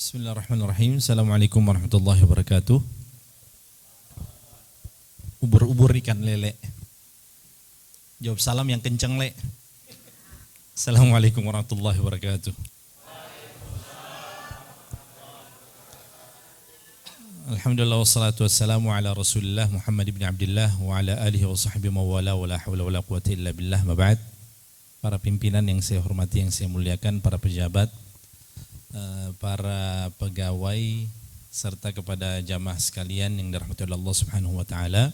Bismillahirrahmanirrahim. Assalamualaikum warahmatullahi wabarakatuh. Ubur-ubur ikan lele. Jawab salam yang kenceng, Le. Assalamualaikum warahmatullahi wabarakatuh. Alhamdulillah wassalatu wassalamu ala Rasulillah Muhammad ibn Abdullah wa ala alihi wa sahbihi mawala wa la hawla wa la quwata illa billah. Ma ba'd. Para pimpinan yang saya hormati, yang saya muliakan, para pejabat, para pegawai serta kepada jamaah sekalian yang dirahmati oleh Allah Subhanahu wa taala.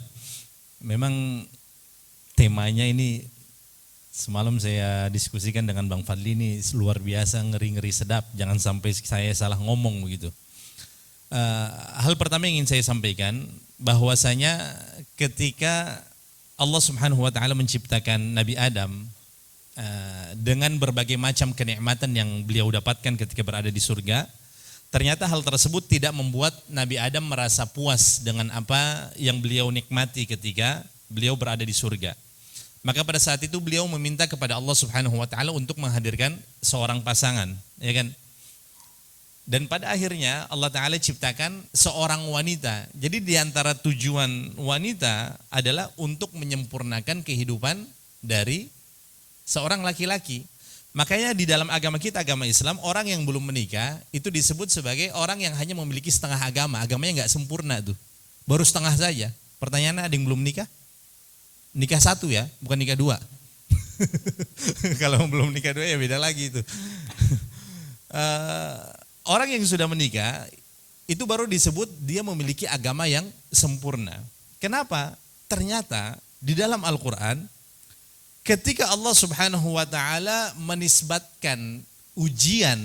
Memang temanya ini semalam saya diskusikan dengan Bang Fadli, ini luar biasa, ngeri-ngeri sedap. Jangan sampai saya salah ngomong begitu. Hal pertama yang ingin saya sampaikan, bahwasanya ketika Allah Subhanahu wa taala menciptakan Nabi Adam dengan berbagai macam kenikmatan yang beliau dapatkan ketika berada di surga, ternyata hal tersebut tidak membuat Nabi Adam merasa puas dengan apa yang beliau nikmati ketika beliau berada di surga. Maka pada saat itu beliau meminta kepada Allah Subhanahu wa taala untuk menghadirkan seorang pasangan, ya kan? Dan pada akhirnya Allah Ta'ala ciptakan seorang wanita. Jadi di antara tujuan wanita adalah untuk menyempurnakan kehidupan dari seorang laki-laki. Makanya di dalam agama kita, agama Islam, orang yang belum menikah itu disebut sebagai orang yang hanya memiliki setengah agama. Agamanya nggak sempurna tuh, baru setengah saja. Pertanyaannya, ada yang belum nikah? Nikah satu ya, bukan nikah dua. Kalau belum nikah dua ya beda lagi itu. Orang yang sudah menikah itu baru disebut dia memiliki agama yang sempurna. Kenapa? Ternyata di dalam Al-Quran, ketika Allah Subhanahu wa taala menisbatkan ujian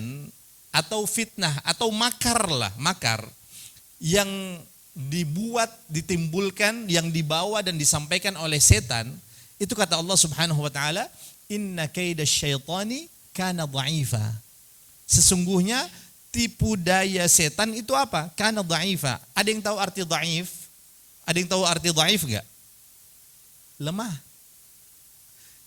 atau fitnah atau makar yang dibuat, ditimbulkan, yang dibawa dan disampaikan oleh setan, itu kata Allah Subhanahu wa taala, inna kaidasyaitani kana dha'ifa. Sesungguhnya tipu daya setan itu apa? Kana dha'ifa. Ada yang tahu arti dhaif? Ada yang tahu arti dhaif enggak? Lemah.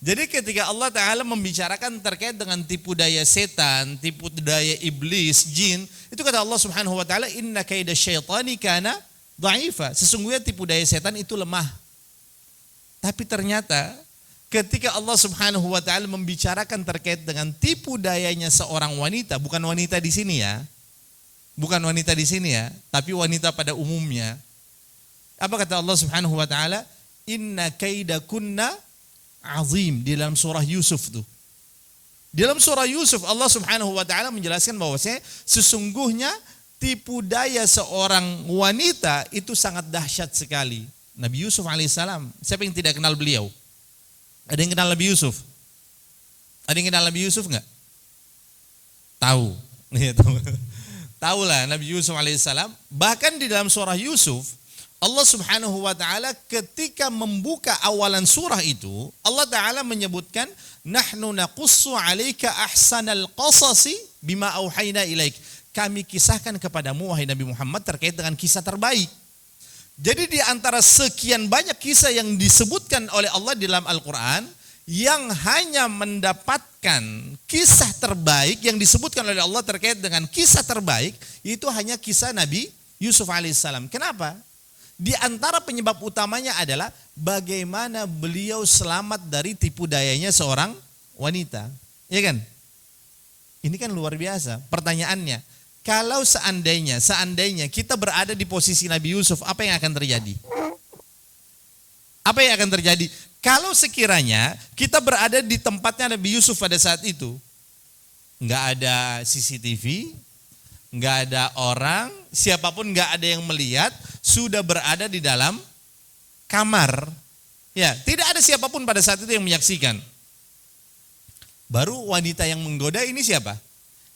Jadi ketika Allah Ta'ala membicarakan terkait dengan tipu daya setan, tipu daya iblis, jin, itu kata Allah Subhanahu wa taala, inna kaidasyaitani kana dha'ifa. Sesungguhnya tipu daya setan itu lemah. Tapi ternyata ketika Allah Subhanahu wa taala membicarakan terkait dengan tipu dayanya seorang wanita, bukan wanita di sini ya. Bukan wanita di sini ya, tapi wanita pada umumnya. Apa kata Allah Subhanahu wa taala? Inna kaidakunna azim, di dalam surah Yusuf tuh. Di dalam surah Yusuf Allah Subhanahu wa taala menjelaskan bahwasanya sesungguhnya tipu daya seorang wanita itu sangat dahsyat sekali. Nabi Yusuf alaihissalam, siapa yang tidak kenal beliau? Ada yang kenal Nabi Yusuf? Ada yang kenal Nabi Yusuf enggak? Tahu. Ya, tahu. Tahulah Nabi Yusuf alaihissalam. Bahkan di dalam surah Yusuf, Allah Subhanahu wa taala ketika membuka awalan surah itu, Allah Ta'ala menyebutkan, nahnu naqussu 'alaika ahsanal qasasi bima auhayna ilaik. Kami kisahkan kepadamu wahai Nabi Muhammad terkait dengan kisah terbaik. Jadi di antara sekian banyak kisah yang disebutkan oleh Allah di dalam Al-Qur'an, yang hanya mendapatkan kisah terbaik yang disebutkan oleh Allah terkait dengan kisah terbaik, itu hanya kisah Nabi Yusuf alaihissalam. Kenapa? Di antara penyebab utamanya adalah bagaimana beliau selamat dari tipu dayanya seorang wanita. Ya kan? Ini kan luar biasa. Pertanyaannya, kalau seandainya kita berada di posisi Nabi Yusuf, apa yang akan terjadi? Apa yang akan terjadi? Kalau sekiranya kita berada di tempatnya Nabi Yusuf pada saat itu, nggak ada CCTV, nggak ada orang, siapapun nggak ada yang melihat, sudah berada di dalam kamar. Ya, tidak ada siapapun pada saat itu yang menyaksikan. Baru wanita yang menggoda ini siapa?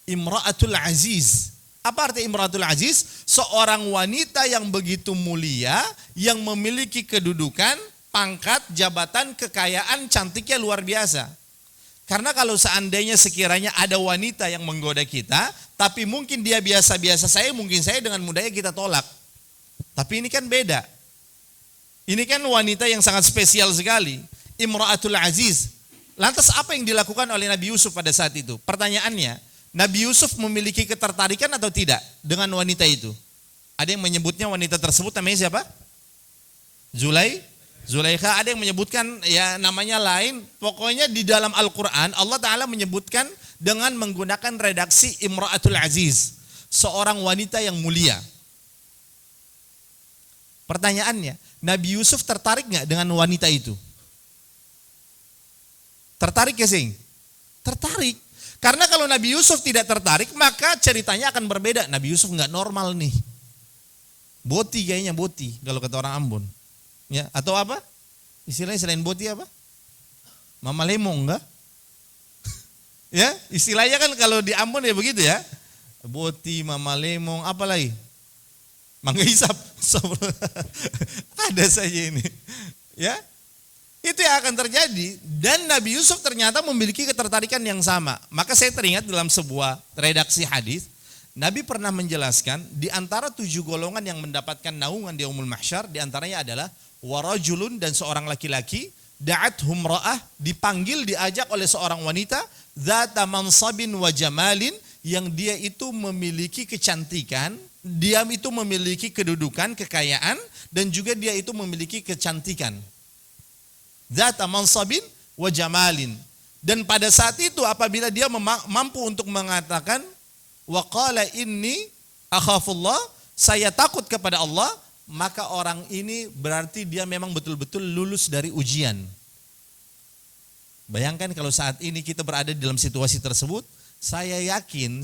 Imra'atul Aziz. Apa arti Imra'atul Aziz? Seorang wanita yang begitu mulia, yang memiliki kedudukan, pangkat, jabatan, kekayaan, cantiknya luar biasa. Karena kalau seandainya sekiranya ada wanita yang menggoda kita, tapi mungkin dia biasa-biasa saja, mungkin saya dengan mudahnya kita tolak. Tapi ini kan beda. Ini kan wanita yang sangat spesial sekali. Imra'atul Aziz. Lantas apa yang dilakukan oleh Nabi Yusuf pada saat itu? Pertanyaannya, Nabi Yusuf memiliki ketertarikan atau tidak dengan wanita itu? Ada yang menyebutnya wanita tersebut namanya siapa? Zulaikha. Ada yang menyebutkan ya namanya lain. Pokoknya di dalam Al-Quran Allah Ta'ala menyebutkan dengan menggunakan redaksi Imra'atul Aziz, seorang wanita yang mulia. Pertanyaannya, Nabi Yusuf tertarik nggak dengan wanita itu? Tertarik ya sing? Tertarik. Karena kalau Nabi Yusuf tidak tertarik, maka ceritanya akan berbeda. Nabi Yusuf nggak normal nih. Boti kayaknya, boti kalau kata orang Ambon. Ya, atau apa? Istilahnya selain boti apa? Mama lemong enggak? Ya, istilahnya kan kalau di Ambon ya begitu ya. Boti, mama lemong, apa lagi? Mangga hisap. Ada saja ini. Ya. Itu yang akan terjadi, dan Nabi Yusuf ternyata memiliki ketertarikan yang sama. Maka saya teringat dalam sebuah redaksi hadis, Nabi pernah menjelaskan di antara 7 golongan yang mendapatkan naungan di Yaumul Mahsyar, di antaranya adalah warajulun, dan seorang laki-laki, da'athum ra'ah, dipanggil, diajak oleh seorang wanita, dzata mansabin wa jamalin, yang dia itu memiliki kecantikan, dia itu memiliki kedudukan, kekayaan, dan juga dia itu memiliki kecantikan. Dzata mansabin wa jamalin. Dan pada saat itu apabila dia mampu untuk mengatakan wa qala inni akhafullah, saya takut kepada Allah, maka orang ini berarti dia memang betul-betul lulus dari ujian. Bayangkan kalau saat ini kita berada di dalam situasi tersebut, saya yakin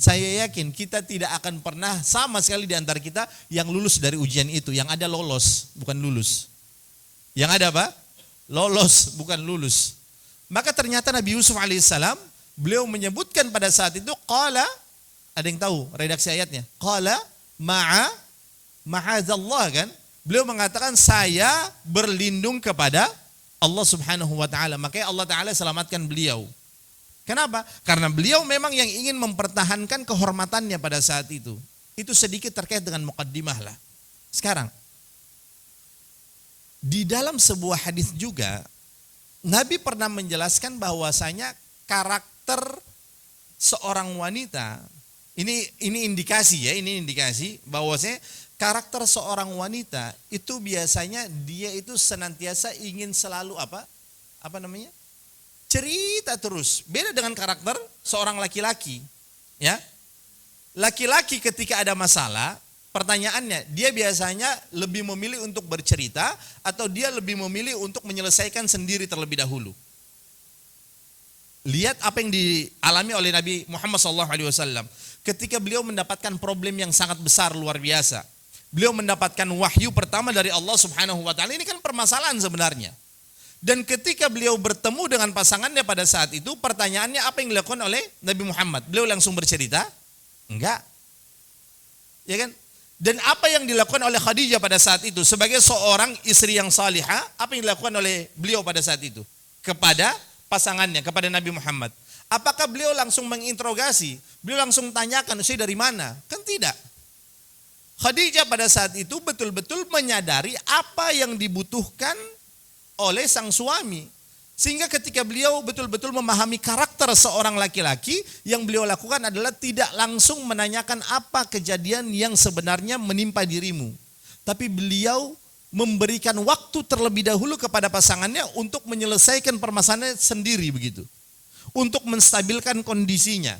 kita tidak akan pernah sama sekali di antara kita yang lulus dari ujian itu. Yang ada lolos, bukan lulus. Yang ada apa? Lolos, bukan lulus. Maka ternyata Nabi Yusuf alaihissalam, beliau menyebutkan pada saat itu, qala, ada yang tahu redaksi ayatnya? Qala ma'adzallah, kan? Beliau mengatakan saya berlindung kepada Allah Subhanahu wa taala. Makanya Allah Taala selamatkan beliau. Kenapa? Karena beliau memang yang ingin mempertahankan kehormatannya pada saat itu. Itu sedikit terkait dengan muqaddimah lah. Sekarang, di dalam sebuah hadis juga Nabi pernah menjelaskan bahwasanya karakter seorang wanita, ini indikasi ya, ini indikasi bahwasanya karakter seorang wanita itu biasanya dia itu senantiasa ingin selalu apa namanya? Cerita terus. Beda dengan karakter seorang laki-laki, ya. Laki-laki ketika ada masalah, pertanyaannya, dia biasanya lebih memilih untuk bercerita atau dia lebih memilih untuk menyelesaikan sendiri terlebih dahulu. Lihat apa yang dialami oleh Nabi Muhammad SAW ketika beliau mendapatkan problem yang sangat besar, luar biasa. Beliau mendapatkan wahyu pertama dari Allah Subhanahu wa taala. Ini kan permasalahan sebenarnya. Dan ketika beliau bertemu dengan pasangannya pada saat itu, pertanyaannya apa yang dilakukan oleh Nabi Muhammad? Beliau langsung bercerita? Enggak. Ya kan? Dan apa yang dilakukan oleh Khadijah pada saat itu sebagai seorang istri yang salihah, apa yang dilakukan oleh beliau pada saat itu kepada pasangannya, kepada Nabi Muhammad? Apakah beliau langsung menginterogasi? Beliau langsung tanyakan, "Saya dari mana?" Kan tidak. Khadijah pada saat itu betul-betul menyadari apa yang dibutuhkan oleh sang suami. Sehingga ketika beliau betul-betul memahami karakter seorang laki-laki, yang beliau lakukan adalah tidak langsung menanyakan apa kejadian yang sebenarnya menimpa dirimu. Tapi beliau memberikan waktu terlebih dahulu kepada pasangannya untuk menyelesaikan permasalahannya sendiri begitu. Untuk menstabilkan kondisinya.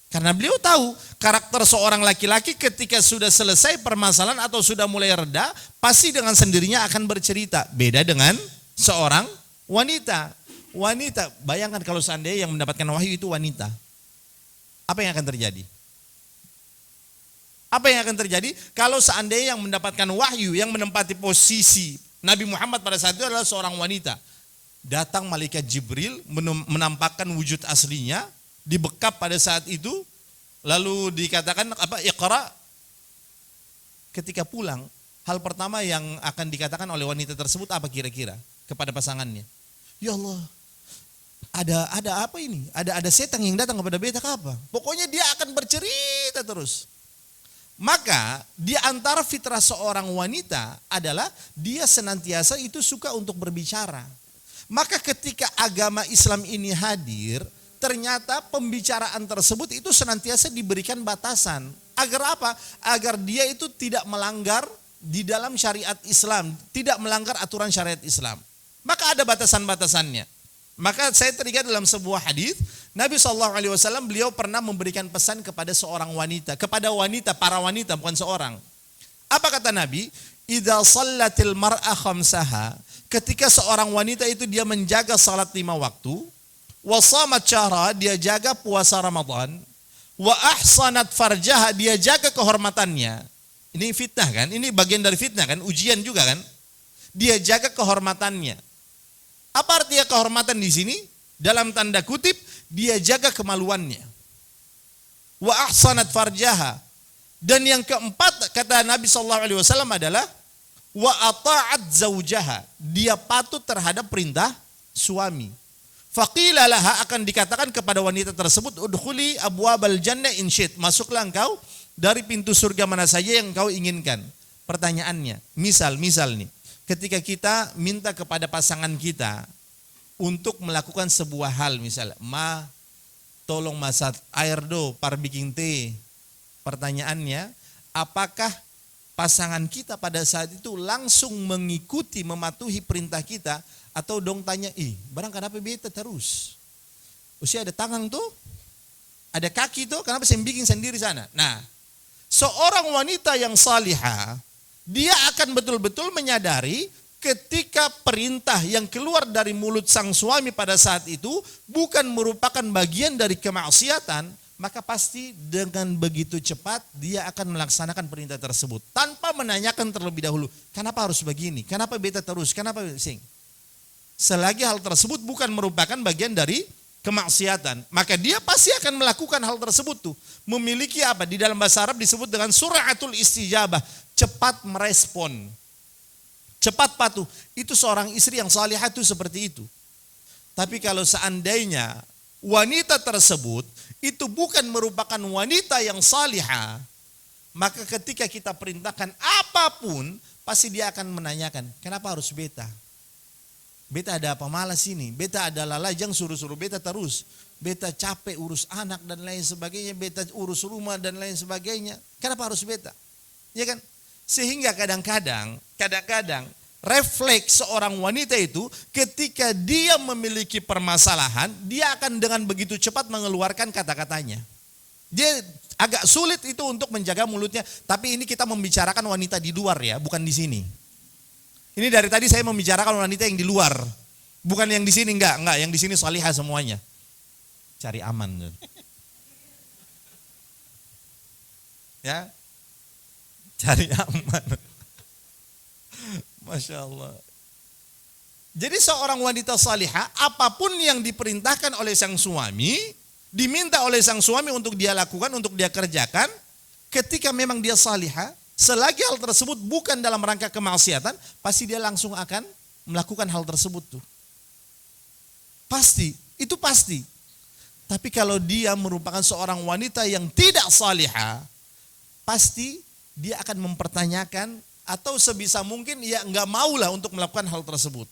Karena beliau tahu karakter seorang laki-laki ketika sudah selesai permasalahan atau sudah mulai reda, pasti dengan sendirinya akan bercerita. Beda dengan seorang wanita. Wanita, bayangkan kalau seandainya yang mendapatkan wahyu itu wanita. Apa yang akan terjadi? Apa yang akan terjadi kalau seandainya yang mendapatkan wahyu, yang menempati posisi Nabi Muhammad pada saat itu adalah seorang wanita. Datang malaikat Jibril menampakkan wujud aslinya, dibekap pada saat itu, lalu dikatakan Iqra. Ketika pulang, hal pertama yang akan dikatakan oleh wanita tersebut apa kira-kira kepada pasangannya? Ya Allah, ada apa ini? Ada setan yang datang kepada beta apa? Pokoknya dia akan bercerita terus. Maka di antara fitrah seorang wanita adalah dia senantiasa itu suka untuk berbicara. Maka ketika agama Islam ini hadir, ternyata pembicaraan tersebut itu senantiasa diberikan batasan. Agar apa? Agar dia itu tidak melanggar di dalam syariat Islam, tidak melanggar aturan syariat Islam. Maka ada batasan-batasannya. Maka saya teringat dalam sebuah hadis, Nabi SAW beliau pernah memberikan pesan kepada seorang wanita, kepada wanita, para wanita, bukan seorang. Apa kata Nabi? Idza shallatil mar'a khamsaha, ketika seorang wanita itu dia menjaga salat 5 waktu, wa shamat syahra, dia jaga puasa Ramadan, wa ahsanat farjaha, dia jaga kehormatannya. Ini fitnah kan? Ini bagian dari fitnah kan? Ujian juga kan? Dia jaga kehormatannya. Apa artinya kehormatan di sini? Dalam tanda kutip, dia jaga kemaluannya. Wa ahsanat farjaha. Dan yang keempat kata Nabi SAW adalah wa ata'at zaujaha, dia patuh terhadap perintah suami. Faqila laha, akan dikatakan kepada wanita tersebut, udkhuli abwabal jannah in syit, masuklah engkau dari pintu surga mana saja yang engkau inginkan. Pertanyaannya, misal nih, ketika kita minta kepada pasangan kita untuk melakukan sebuah hal, misal, ma tolong masak air do, par bikin teh. Pertanyaannya, apakah pasangan kita pada saat itu langsung mengikuti, mematuhi perintah kita, atau dong tanya, barang kenapa beta terus? Usia ada tangan tuh, ada kaki tuh, kenapa saya bikin sendiri sana? Nah, seorang wanita yang salihah, dia akan betul-betul menyadari ketika perintah yang keluar dari mulut sang suami pada saat itu bukan merupakan bagian dari kemaksiatan, maka pasti dengan begitu cepat dia akan melaksanakan perintah tersebut tanpa menanyakan terlebih dahulu, kenapa harus begini, kenapa beta terus, kenapa sing. Selagi hal tersebut bukan merupakan bagian dari kemaksiatan, maka dia pasti akan melakukan hal tersebut tuh. Memiliki apa? Di dalam bahasa Arab disebut dengan suratul istijabah, cepat merespon, cepat patuh. Itu seorang istri yang salihah itu seperti itu. Tapi kalau seandainya wanita tersebut itu bukan merupakan wanita yang salihah, maka ketika kita perintahkan apapun, pasti dia akan menanyakan, kenapa harus beta? Beta ada apa malas ini? Beta ada lalajang suruh-suruh beta terus. Beta capek urus anak dan lain sebagainya, beta urus rumah dan lain sebagainya. Kenapa harus beta? Ya kan? Sehingga kadang-kadang refleks seorang wanita itu ketika dia memiliki permasalahan, dia akan dengan begitu cepat mengeluarkan kata-katanya. Dia agak sulit itu untuk menjaga mulutnya, tapi ini kita membicarakan wanita di luar ya, bukan di sini. Ini dari tadi saya membicarakan wanita yang di luar, bukan yang di sini, enggak, yang di sini salihah semuanya. Cari aman. Ya. Cari aman. Masya Allah. Jadi seorang wanita salihah, apapun yang diperintahkan oleh sang suami, diminta oleh sang suami untuk dia lakukan, untuk dia kerjakan, ketika memang dia salihah, selagi hal tersebut bukan dalam rangka kemaksiatan, pasti dia langsung akan melakukan hal tersebut tuh. Pasti, itu pasti. Tapi kalau dia merupakan seorang wanita yang tidak salihah, pasti dia akan mempertanyakan, atau sebisa mungkin ya nggak maulah untuk melakukan hal tersebut.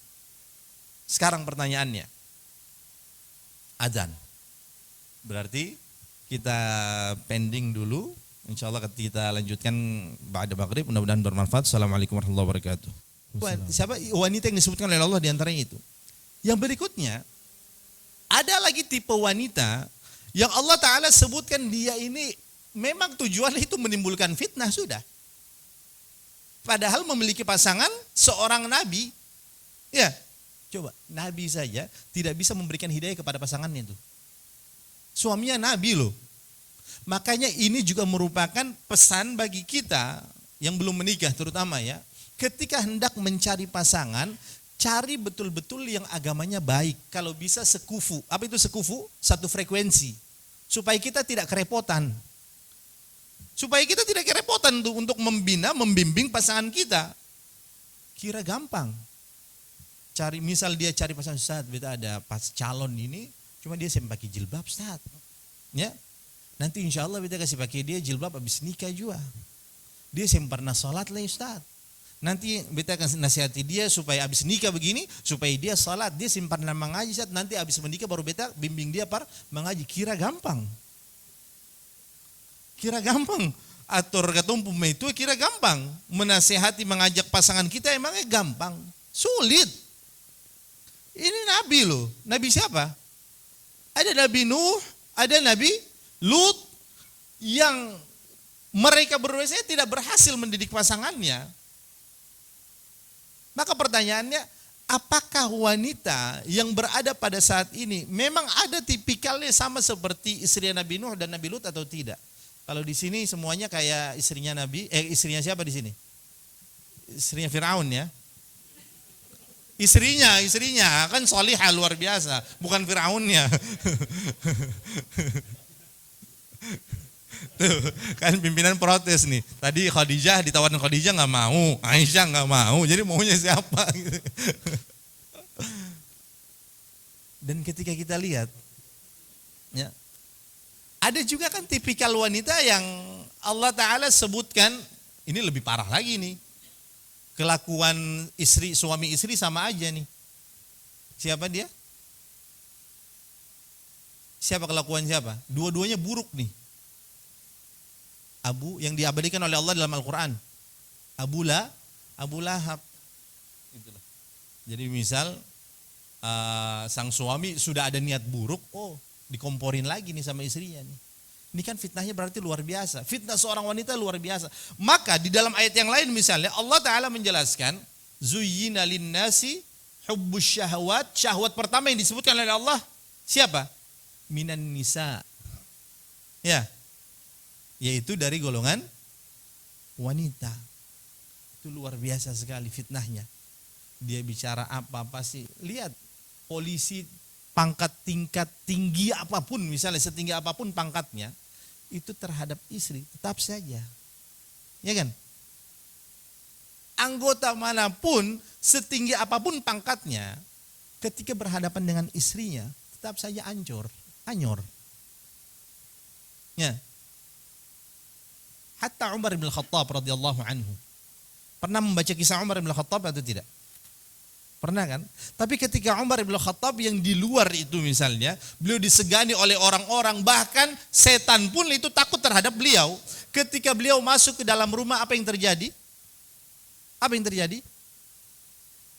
Sekarang pertanyaannya, azan. Berarti kita pending dulu. Insya Allah kita lanjutkan ba'da maghrib. Mudah-mudahan bermanfaat. Assalamualaikum warahmatullahi wabarakatuh. Siapa wanita yang disebutkan oleh Allah diantaranya itu? Yang berikutnya, ada lagi tipe wanita yang Allah Ta'ala sebutkan dia ini memang tujuannya itu menimbulkan fitnah sudah. Padahal memiliki pasangan seorang nabi. Ya, coba nabi saja tidak bisa memberikan hidayah kepada pasangannya itu. Suaminya nabi loh. Makanya ini juga merupakan pesan bagi kita yang belum menikah terutama ya. Ketika hendak mencari pasangan, cari betul-betul yang agamanya baik. Kalau bisa sekufu. Apa itu sekufu? Satu frekuensi. Supaya kita tidak kerepotan. Supaya kita tidak kerepotan tuh untuk membina, membimbing pasangan kita. Kira gampang. Misal dia cari pasangan, Ustaz, beta ada pas calon ini, cuma dia saya pakai jilbab, Ustaz. Ya. Nanti insya Allah beta kasih pakai dia jilbab habis nikah juga. Dia saya pernah sholat lah Ustaz. Nanti beta akan nasihati dia supaya habis nikah begini, supaya dia salat, dia simpan nama mengaji, nanti habis menikah baru beta bimbing dia mengaji. Kira gampang. Kira gampang. Atur ketumpu itu kira gampang. Menasihati, mengajak pasangan kita emangnya gampang. Sulit. Ini Nabi loh. Nabi siapa? Ada Nabi Nuh, ada Nabi Lut yang mereka berdua tidak berhasil mendidik pasangannya. Maka pertanyaannya, apakah wanita yang berada pada saat ini memang ada tipikalnya sama seperti istri Nabi Nuh dan Nabi Lut atau tidak? Kalau di sini semuanya kayak istrinya istrinya siapa di sini? Istrinya Firaun ya. Istrinya kan solihah luar biasa, bukan Firaunnya. Tuh, kan pimpinan protes nih. Tadi ditawarin Khadijah nggak mau, Aisyah nggak mau. Jadi maunya siapa? Gitu. Dan ketika kita lihat, ya, ada juga kan tipikal wanita yang Allah Ta'ala sebutkan, ini lebih parah lagi nih. Kelakuan suami istri sama aja nih. Siapa dia? Siapa kelakuan siapa? Dua-duanya buruk nih. Yang diabadikan oleh Allah dalam Al-Quran. Abu Lahab. Itulah. Jadi misal sang suami sudah ada niat buruk, dikomporin lagi nih sama istrinya nih. Ini kan fitnahnya berarti luar biasa. Fitnah seorang wanita luar biasa. Maka di dalam ayat yang lain misalnya Allah Ta'ala menjelaskan, Zuyyina linnasi hubbus syahwat. Syahwat pertama yang disebutkan oleh Allah siapa? Minan nisa. Ya. Yaitu dari golongan wanita. Itu luar biasa sekali fitnahnya. Dia bicara apa sih? Lihat, polisi pangkat tingkat tinggi apapun, misalnya setinggi apapun pangkatnya, itu terhadap istri tetap saja. Ya kan? Anggota manapun setinggi apapun pangkatnya, ketika berhadapan dengan istrinya tetap saja anyor. Ya. Hatta Umar bin Khattab radhiyallahu anhu. Pernah membaca kisah Umar bin Khattab atau tidak? Pernah kan? Tapi ketika Umar bin Khattab yang di luar itu misalnya, beliau disegani oleh orang-orang, bahkan setan pun itu takut terhadap beliau. Ketika beliau masuk ke dalam rumah, apa yang terjadi? Apa yang terjadi?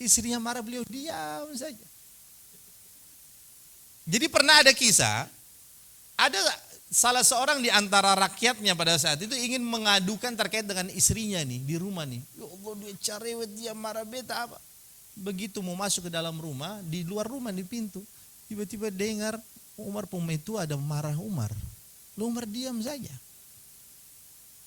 Istrinya marah, beliau diam saja. Jadi pernah ada kisah, ada salah seorang di antara rakyatnya pada saat itu ingin mengadukan terkait dengan istrinya nih di rumah nih. Ya Allah, dia carewet, dia marah beta apa. Begitu mau masuk ke dalam rumah, di luar rumah di pintu, tiba-tiba dengar Umar itu ada marah Umar. Lalu Umar diam saja.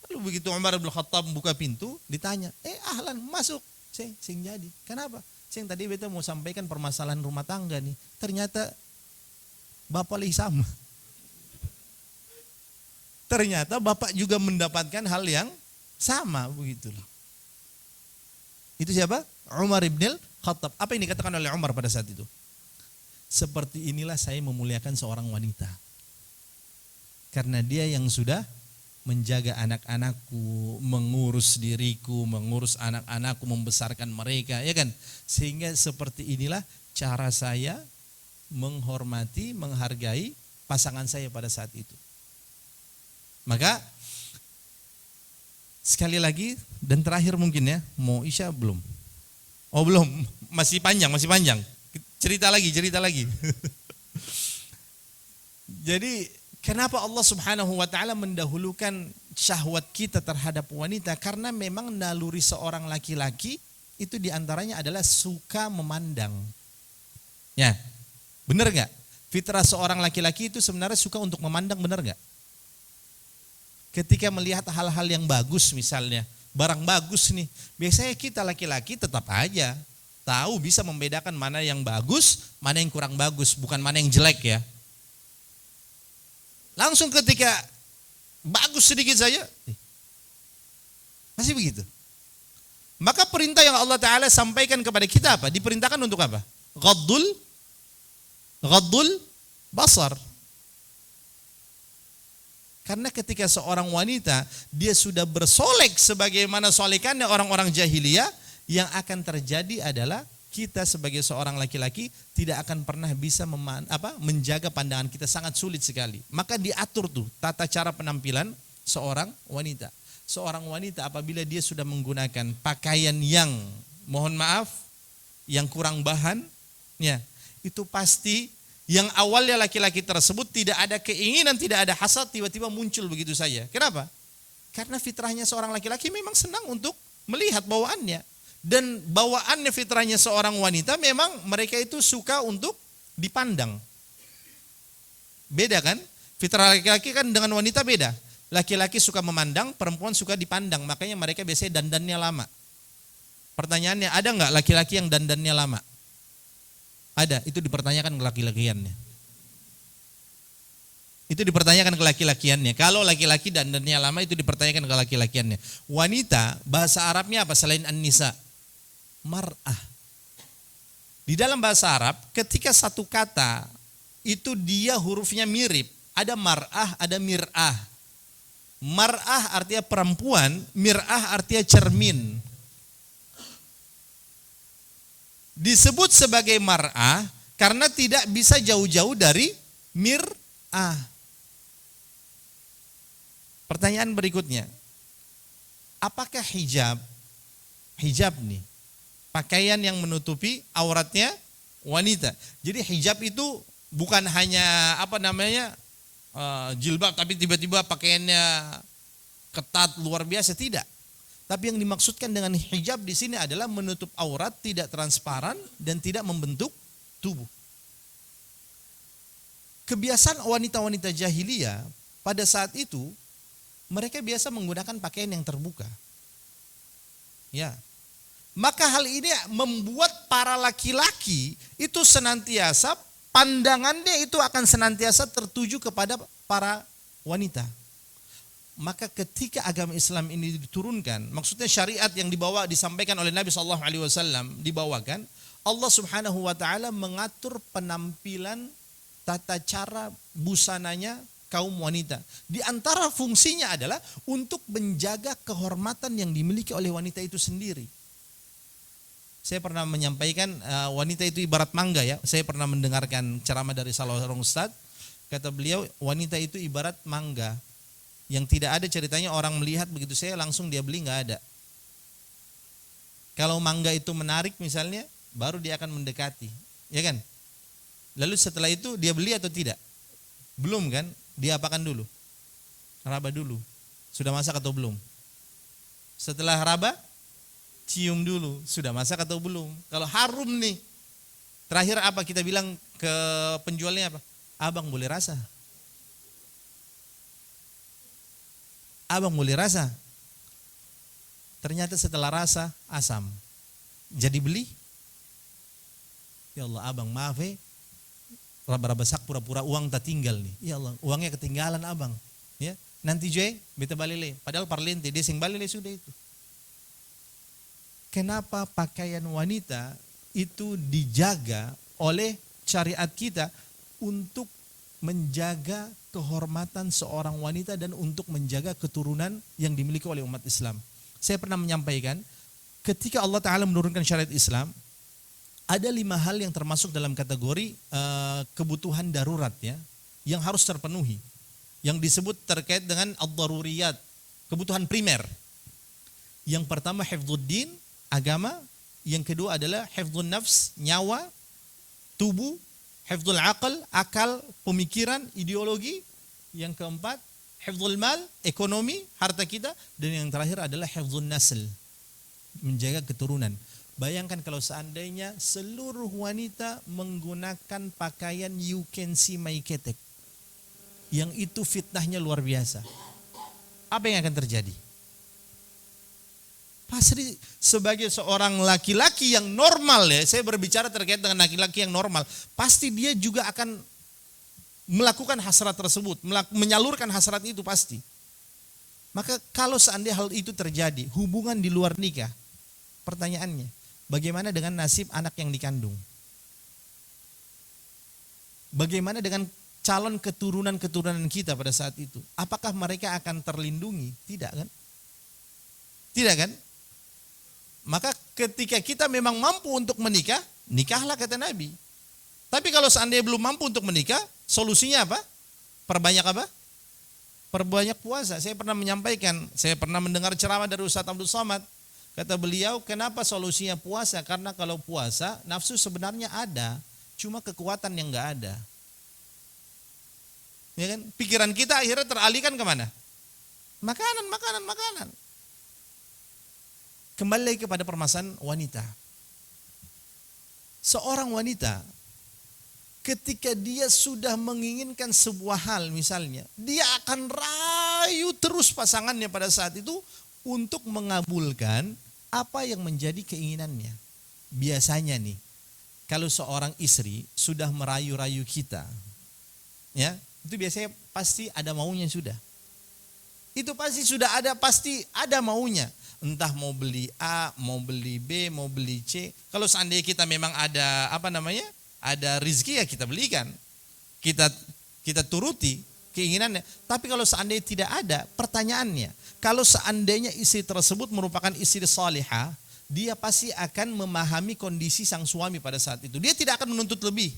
Lalu begitu Umar bin Khattab buka pintu, ditanya, ahlan masuk. Sing jadi. Kenapa? Sing tadi beta mau sampaikan permasalahan rumah tangga nih. Ternyata bapak lagi sama. Ternyata bapak juga mendapatkan hal yang sama begitulah. Itu siapa? Umar ibn Khattab. Apa yang dikatakan oleh Umar pada saat itu? Seperti inilah saya memuliakan seorang wanita. Karena dia yang sudah menjaga anak-anakku, mengurus diriku, mengurus anak-anakku, membesarkan mereka, ya kan? Sehingga seperti inilah cara saya menghormati, menghargai pasangan saya pada saat itu. Maka sekali lagi dan terakhir mungkin ya, mau Isya belum? Oh belum, masih panjang. Cerita lagi. Jadi kenapa Allah Subhanahu wa taala mendahulukan syahwat kita terhadap wanita? Karena memang naluri seorang laki-laki itu diantaranya adalah suka memandang. Ya, benar nggak? Fitrah seorang laki-laki itu sebenarnya suka untuk memandang, benar nggak? Ketika melihat hal-hal yang bagus misalnya, barang bagus nih, biasanya kita laki-laki tetap aja tahu bisa membedakan mana yang bagus, mana yang kurang bagus, bukan mana yang jelek ya. Langsung ketika bagus sedikit saja, masih begitu. Maka perintah yang Allah Ta'ala sampaikan kepada kita apa? Diperintahkan untuk apa? Ghaddul basar. Karena ketika seorang wanita dia sudah bersolek sebagaimana solekannya orang-orang jahiliyah, yang akan terjadi adalah kita sebagai seorang laki-laki tidak akan pernah bisa menjaga pandangan kita, sangat sulit sekali. Maka diatur tuh tata cara penampilan seorang wanita. Seorang wanita apabila dia sudah menggunakan pakaian yang mohon maaf yang kurang bahan, ya, itu pasti yang awalnya laki-laki tersebut tidak ada keinginan, tidak ada hasad, tiba-tiba muncul begitu saja. Kenapa? Karena fitrahnya seorang laki-laki memang senang untuk melihat bawaannya. Dan bawaannya fitrahnya seorang wanita memang mereka itu suka untuk dipandang. Beda kan? Fitrah laki-laki kan dengan wanita beda. Laki-laki suka memandang, perempuan suka dipandang. Makanya mereka biasanya dandannya lama. Pertanyaannya, ada nggak laki-laki yang dandannya lama? Ada, itu dipertanyakan ke laki-lakiannya. Itu dipertanyakan ke laki-lakiannya. Kalau laki-laki dandannya lama itu dipertanyakan ke laki-lakiannya. Wanita, bahasa Arabnya apa selain an-nisa? Mar'ah. Di dalam bahasa Arab, ketika satu kata itu dia hurufnya mirip, ada mar'ah, ada mir'ah. Mar'ah artinya perempuan, mir'ah artinya cermin. Disebut sebagai mar'ah karena tidak bisa jauh-jauh dari mir'ah. Pertanyaan berikutnya, apakah hijab nih, pakaian yang menutupi auratnya wanita. Jadi hijab itu bukan hanya jilbab tapi tiba-tiba pakaiannya ketat luar biasa, tidak. Tapi yang dimaksudkan dengan hijab di sini adalah menutup aurat, tidak transparan dan tidak membentuk tubuh. Kebiasaan wanita-wanita jahiliyah pada saat itu mereka biasa menggunakan pakaian yang terbuka. Ya. Maka hal ini membuat para laki-laki itu senantiasa pandangannya itu akan senantiasa tertuju kepada para wanita. Maka ketika agama Islam ini diturunkan, maksudnya syariat yang disampaikan oleh Nabi SAW dibawakan, Allah Subhanahu wa taala mengatur penampilan tata cara busananya kaum wanita. Di antara fungsinya adalah untuk menjaga kehormatan yang dimiliki oleh wanita itu sendiri. Saya pernah menyampaikan wanita itu ibarat mangga ya. Saya pernah mendengarkan ceramah dari salah seorang ustadz. Kata beliau, wanita itu ibarat mangga. Yang tidak ada ceritanya orang melihat begitu saya langsung dia beli, nggak ada. Kalau mangga itu menarik misalnya, baru dia akan mendekati. Ya kan? Lalu setelah itu dia beli atau tidak? Belum kan? Dia apakan dulu? Raba dulu. Sudah masak atau belum? Setelah raba, cium dulu, sudah masak atau belum? Kalau harum nih, terakhir apa kita bilang ke penjualnya apa? Abang boleh rasa. Abang boleh rasa. Ternyata setelah rasa asam. Jadi beli? Ya Allah abang maaf raba-raba sak pura-pura uang tak tinggal nih. Ya Allah uangnya ketinggalan abang. Ya nanti je beta balile. Padahal parlente dia sing balile sudah itu. Kenapa pakaian wanita itu dijaga oleh syariat kita untuk menjaga kehormatan seorang wanita dan untuk menjaga keturunan yang dimiliki oleh umat Islam. Saya pernah menyampaikan, ketika Allah Ta'ala menurunkan syariat Islam, ada 5 hal yang termasuk dalam kategori kebutuhan darurat ya, yang harus terpenuhi. Yang disebut terkait dengan ad-daruriyat, kebutuhan primer. Yang pertama hifdzuddin, agama. Yang kedua adalah hifdzun nafs, nyawa, tubuh. Hifdzul aql, akal, pemikiran, ideologi. Yang keempat, hifdzul mal, ekonomi, harta kita. Dan yang terakhir adalah hifdzun nasl, menjaga keturunan. Bayangkan kalau seandainya seluruh wanita menggunakan pakaian you can see my ketek. Yang itu fitnahnya luar biasa. Apa yang akan terjadi? Pasti sebagai seorang laki-laki yang normal ya, saya berbicara terkait dengan laki-laki yang normal, pasti dia juga akan melakukan hasrat tersebut, menyalurkan hasrat itu pasti. Maka kalau seandainya hal itu terjadi, hubungan di luar nikah, pertanyaannya, bagaimana dengan nasib anak yang dikandung? Bagaimana dengan calon keturunan-keturunan kita pada saat itu? Apakah mereka akan terlindungi? Tidak kan? Tidak kan? Maka ketika kita memang mampu untuk menikah, nikahlah kata Nabi. Tapi kalau seandainya belum mampu untuk menikah, solusinya apa? Perbanyak apa? Perbanyak puasa. Saya pernah menyampaikan, saya pernah mendengar ceramah dari Ustaz Abdul Somad. Kata beliau, kenapa solusinya puasa? Karena kalau puasa, nafsu sebenarnya ada, cuma kekuatan yang enggak ada. Ya kan? Pikiran kita akhirnya teralihkan kemana? Makanan. Kembali lagi kepada permasalahan wanita. Seorang wanita ketika dia sudah menginginkan sebuah hal misalnya, dia akan rayu terus pasangannya pada saat itu untuk mengabulkan apa yang menjadi keinginannya. Biasanya nih, kalau seorang istri sudah merayu-rayu kita, ya, itu biasanya pasti ada maunya sudah. Itu pasti ada maunya. Entah mau beli A, mau beli B, mau beli C. Kalau seandainya kita memang ada ada rizki ya kita belikan. Kita turuti keinginannya. Tapi kalau seandainya tidak ada, pertanyaannya, kalau seandainya istri tersebut merupakan istri salihah, dia pasti akan memahami kondisi sang suami pada saat itu. Dia tidak akan menuntut lebih.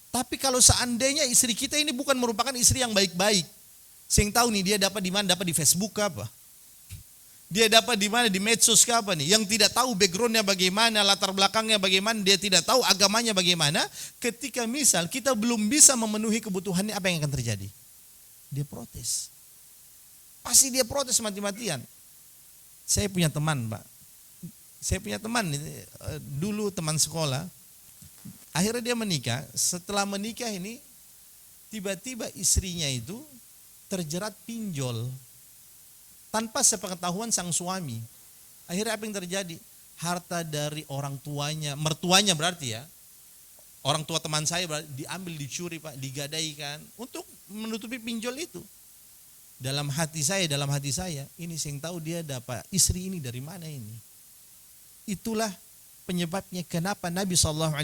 Tapi kalau seandainya istri kita ini bukan merupakan istri yang baik-baik, saya tahu nih dia dapat di mana, dapat di Facebook apa? Dia dapat di mana, di medsos apa nih? Yang tidak tahu backgroundnya bagaimana, latar belakangnya bagaimana, dia tidak tahu agamanya bagaimana. Ketika misal kita belum bisa memenuhi kebutuhannya, apa yang akan terjadi? Dia protes. Pasti dia protes mati-matian. Saya punya teman, Pak. Dulu teman sekolah. Akhirnya dia menikah. Setelah menikah ini, tiba-tiba istrinya itu terjerat pinjol tanpa sepengetahuan sang suami. Akhirnya apa yang terjadi? Harta dari orang tuanya, mertuanya berarti ya, orang tua teman saya berarti diambil, dicuri Pak, digadaikan untuk menutupi pinjol itu. Dalam hati saya, ini saya tahu dia dapat istri ini dari mana ini. Itulah penyebabnya kenapa Nabi SAW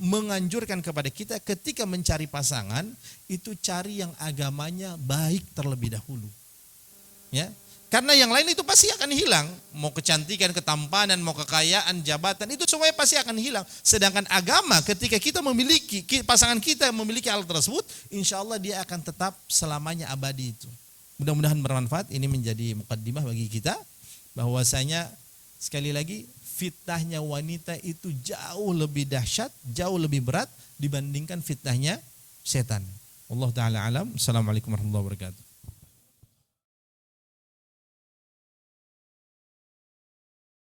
menganjurkan kepada kita ketika mencari pasangan itu cari yang agamanya baik terlebih dahulu. Ya, karena yang lain itu pasti akan hilang. Mau kecantikan, ketampanan, mau kekayaan, jabatan, itu semuanya pasti akan hilang. Sedangkan agama ketika kita memiliki, pasangan kita memiliki hal tersebut, insya Allah dia akan tetap selamanya abadi itu. Mudah-mudahan bermanfaat. Ini menjadi mukaddimah bagi kita bahwasanya sekali lagi fitnahnya wanita itu jauh lebih dahsyat, jauh lebih berat dibandingkan fitnahnya setan. Allah Ta'ala alam. Assalamualaikum warahmatullahi wabarakatuh.